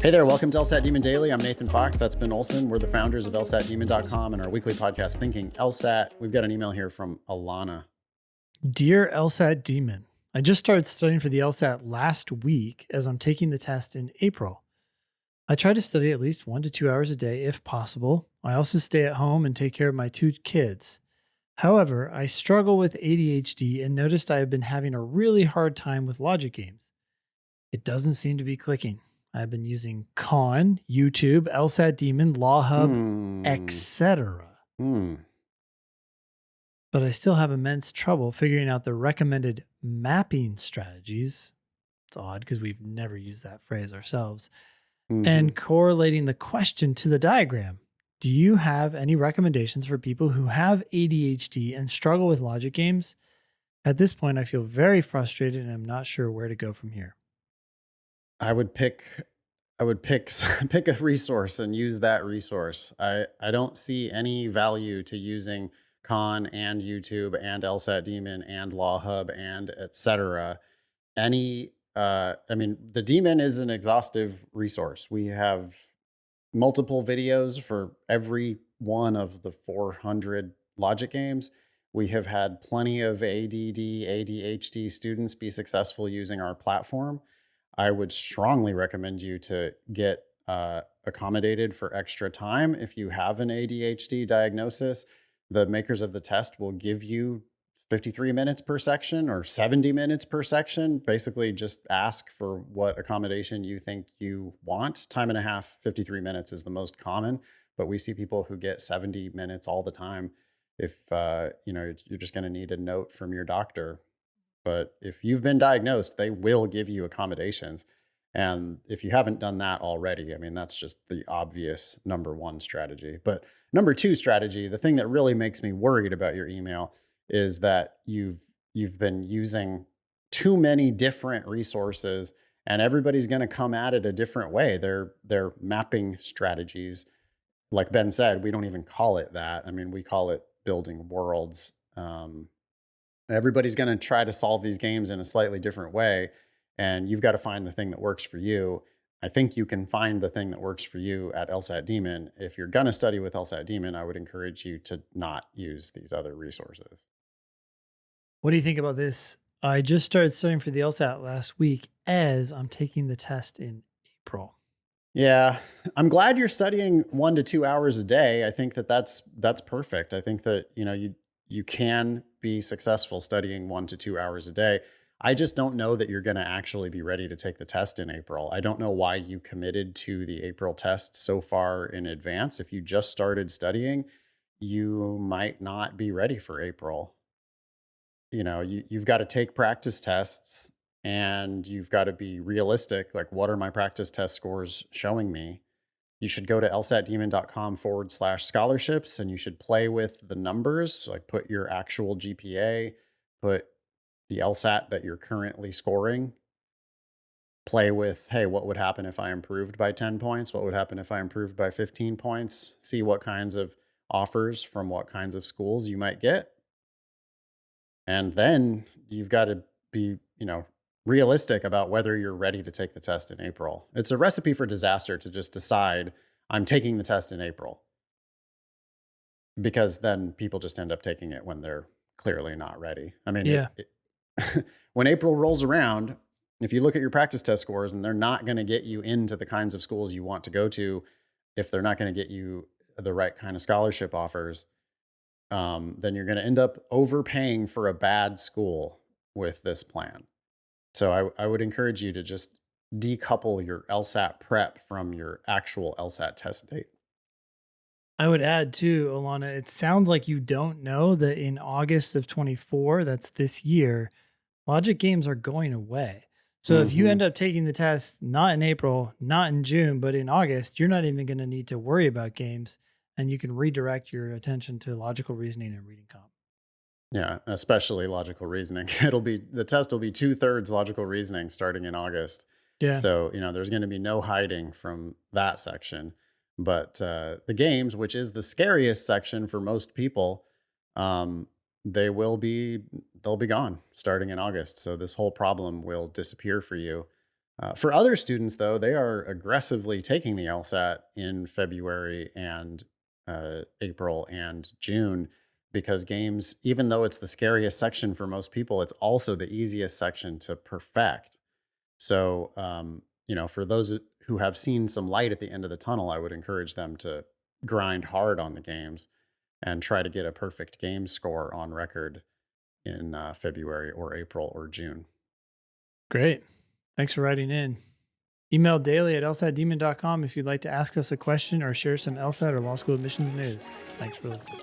Hey there, welcome to LSAT Demon Daily. I'm Nathan Fox. That's Ben Olson. We're the founders of LSATdemon.com and our weekly podcast, Thinking LSAT. We've got an email here from Alanna. Dear LSAT Demon, I just started studying for the LSAT last week as I'm taking the test in April. I try to study at least 1 to 2 hours a day if possible. I also stay at home and take care of my 2 kids. However, I struggle with ADHD and noticed I have been having a really hard time with logic games. It doesn't seem to be clicking. I've been using Khan, YouTube, LSAT Demon, Law Hub, etc. But I still have immense trouble figuring out the recommended mapping strategies. It's odd because we've never used that phrase ourselves. And correlating the question to the diagram. Do you have any recommendations for people who have ADHD and struggle with logic games? At this point, I feel very frustrated and I'm not sure where to go from here. I would pick pick a resource and use that resource. I don't see any value to using Khan and YouTube and LSAT Demon and Law Hub and etc. The Demon is an exhaustive resource. We have multiple videos for every one of the 400 logic games. We have had plenty of ADD, ADHD students be successful using our platform. I would strongly recommend you to get accommodated for extra time. If you have an ADHD diagnosis, the makers of the test will give you 53 minutes per section or 70 minutes per section. Basically, just ask for what accommodation you think you want. Time and a half, 53 minutes is the most common, but we see people who get 70 minutes all the time. If you're just going to need a note from your doctor. But if you've been diagnosed, they will give you accommodations. And if you haven't done that already, that's just the obvious number one strategy. But number two strategy, the thing that really makes me worried about your email is that you've been using too many different resources and everybody's going to come at it a different way. They're mapping strategies. Like Ben said, we don't even call it that. We call it building worlds. Everybody's going to try to solve these games in a slightly different way, and you've got to find the thing that works for you. I think you can find the thing that works for you at LSAT Demon. If you're going to study with LSAT Demon, I would encourage you to not use these other resources. What do you think about this? I just started studying for the LSAT last week as I'm taking the test in April. Yeah, I'm glad you're studying 1 to 2 hours a day. I think that's perfect. I think that, you can be successful studying 1 to 2 hours a day. I just don't know that you're going to actually be ready to take the test in April. I don't know why you committed to the April test so far in advance. If you just started studying, you might not be ready for April. You've got to take practice tests and you've got to be realistic. Like, what are my practice test scores showing me? You should go to lsatdemon.com/scholarships and you should play with the numbers, like put your actual GPA, put the LSAT that you're currently scoring, play with, hey, what would happen if I improved by 10 points? What would happen if I improved by 15 points? See what kinds of offers from what kinds of schools you might get. And then you've got to be, realistic about whether you're ready to take the test in April. It's a recipe for disaster to just decide I'm taking the test in April, because then people just end up taking it when they're clearly not ready. When April rolls around, if you look at your practice test scores and they're not going to get you into the kinds of schools you want to go to, if they're not going to get you the right kind of scholarship offers, then you're going to end up overpaying for a bad school with this plan. So I would encourage you to just decouple your LSAT prep from your actual LSAT test date. I would add too, Alanna, it sounds like you don't know that in August of 24, that's this year, logic games are going away. So if you end up taking the test, not in April, not in June, but in August, you're not even going to need to worry about games and you can redirect your attention to logical reasoning and reading comp. Yeah, especially logical reasoning. The test will be 2/3 logical reasoning starting in August. Yeah. So, there's going to be no hiding from that section. But the games, which is the scariest section for most people, they'll be gone starting in August. So this whole problem will disappear for you. For other students, though, they are aggressively taking the LSAT in February and April and June because games, even though it's the scariest section for most people, it's also the easiest section to perfect. So, for those who have seen some light at the end of the tunnel, I would encourage them to grind hard on the games and try to get a perfect game score on record in February or April or June. Great. Thanks for writing in. Email daily at lsatdemon.com if you'd like to ask us a question or share some LSAT or law school admissions news. Thanks for listening.